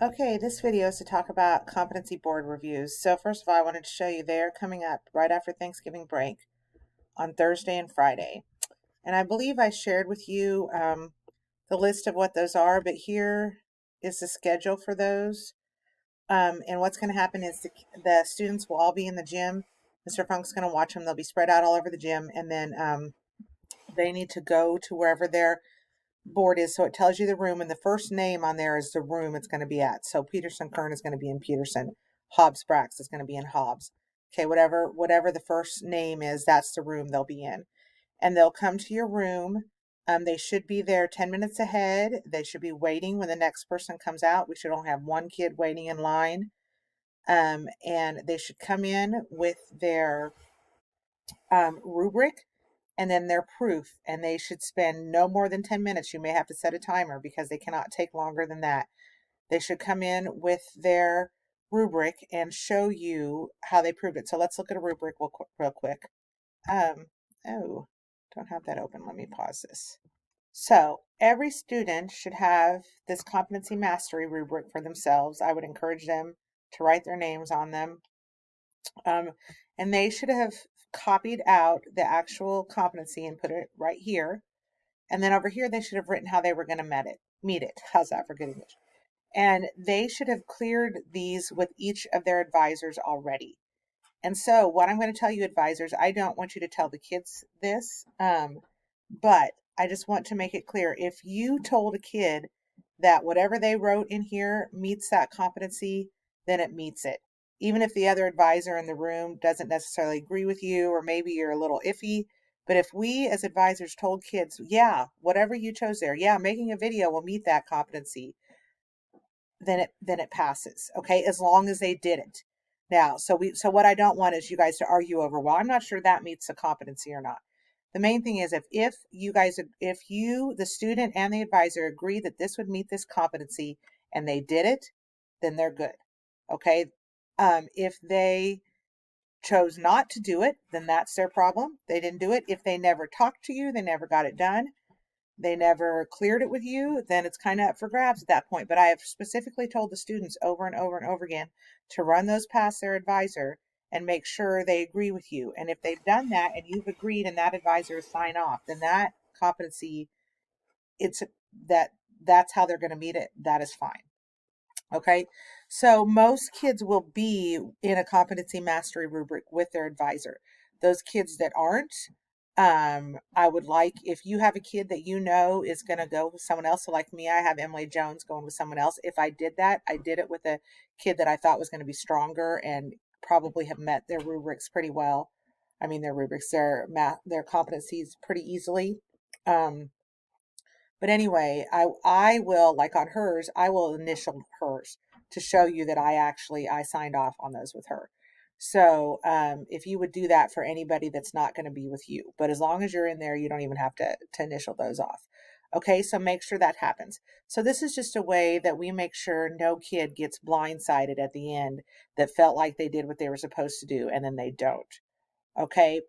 Okay, this video is to talk about competency board reviews. So first of all, I wanted to show you they're coming up right after Thanksgiving break on Thursday and Friday. And I believe I shared with you the list of what those are, but here is the schedule for those. And what's going to happen is the students will all be in the gym. Mr. Funk's going to watch them. They'll be spread out all over the gym, and then they need to go to wherever their board is. So it tells you the room, and the first name on there is the room it's going to be at. So Peterson Kern is going to be in Peterson. Hobbs Brax is going to be in Hobbs. Okay, whatever the first name is, that's the room they'll be in. And they'll come to your room. They should be there 10 minutes ahead. They should be waiting when the next person comes out. We should only have one kid waiting in line. And they should come in with their rubric and then their proof, and they should spend no more than 10 minutes. You may have to set a timer because they cannot take longer than that. They should come in with their rubric and show you how they proved it. So let's look at a rubric real quick. Oh, don't have that open. Let me pause this. So every student should have this competency mastery rubric for themselves. I would encourage them to write their names on them. And they should have copied out the actual competency and put it right here. And then over here, they should have written how they were going to meet it. How's that for good English? And they should have cleared these with each of their advisors already. And so what I'm going to tell you advisors, I don't want you to tell the kids this, but I just want to make it clear. If you told a kid that whatever they wrote in here meets that competency, then it meets it. Even if the other advisor in the room doesn't necessarily agree with you, or maybe you're a little iffy. But if we as advisors told kids, yeah, whatever you chose there, yeah, making a video will meet that competency, then it passes. Okay, as long as they did it. Now, so what I don't want is you guys to argue over, well, I'm not sure that meets the competency or not. The main thing is if you, the student and the advisor agree that this would meet this competency and they did it, then they're good. Okay. If they chose not to do it, then that's their problem. They didn't do it. If they never talked to you, they never got it done, they never cleared it with you, then it's kind of up for grabs at that point. But I have specifically told the students over and over and over again to run those past their advisor and make sure they agree with you. And if they've done that and you've agreed and that advisor is sign off, then that competency, it's that's how they're going to meet it. That is fine. Okay. So most kids will be in a competency mastery rubric with their advisor. Those kids that aren't, I would like, if you have a kid that you know is going to go with someone else. So like me, I have Emily Jones going with someone else. If I did that, I did it with a kid that I thought was going to be stronger and probably have met their rubrics pretty well. I mean, their rubrics, their competencies pretty easily. But anyway, I will, like on hers, I will initial hers to show you that I signed off on those with her. So if you would do that for anybody that's not going to be with you, but as long as you're in there, you don't even have to initial those off. Okay, so make sure that happens. So this is just a way that we make sure no kid gets blindsided at the end that felt like they did what they were supposed to do and then they don't. Okay.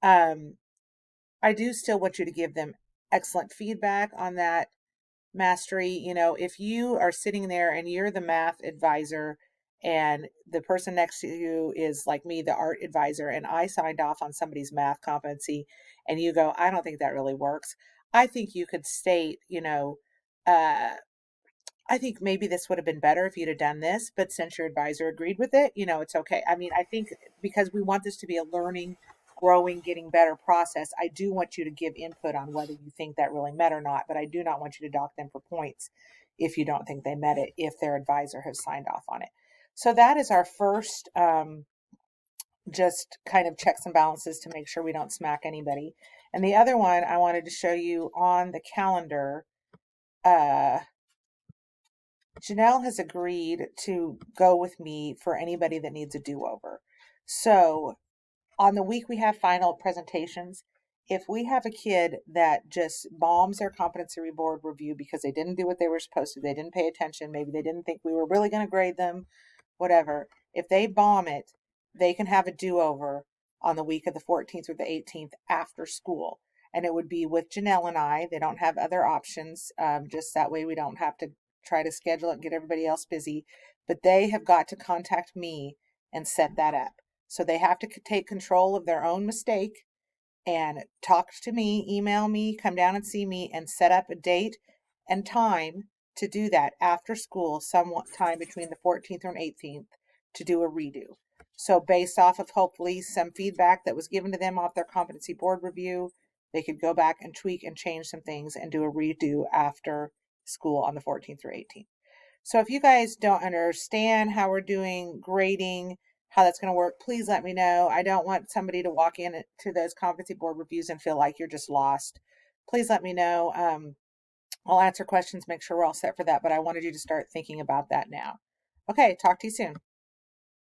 I do still want you to give them excellent feedback on that mastery. You know, if you are sitting there and you're the math advisor and the person next to you is like me, the art advisor, and I signed off on somebody's math competency and you go, I don't think that really works. I think you could state, I think maybe this would have been better if you'd have done this, but since your advisor agreed with it, it's okay. I mean, I think because we want this to be a learning, growing, getting better process, I do want you to give input on whether you think that really met or not, but I do not want you to dock them for points if you don't think they met it, if their advisor has signed off on it. So that is our first just kind of checks and balances to make sure we don't smack anybody. And the other one I wanted to show you on the calendar, Janelle has agreed to go with me for anybody that needs a do-over. So on the week we have final presentations, if we have a kid that just bombs their competency board review because they didn't do what they were supposed to, they didn't pay attention, maybe they didn't think we were really going to grade them, whatever. If they bomb it, they can have a do-over on the week of the 14th or the 18th after school. And it would be with Janelle and I. They don't have other options. Just that way we don't have to try to schedule it and get everybody else busy, but they have got to contact me and set that up. So they have to take control of their own mistake and talk to me, email me, come down and see me, and set up a date and time to do that after school, sometime between the 14th and 18th, to do a redo. So based off of hopefully some feedback that was given to them off their competency board review, they could go back and tweak and change some things and do a redo after school on the 14th or 18th. So if you guys don't understand how we're doing grading, how that's going to work, please let me know. I don't want somebody to walk in to those competency board reviews and feel like you're just lost. Please let me know. I'll answer questions, make sure we're all set for that, but I wanted you to start thinking about that now. Okay, talk to you soon.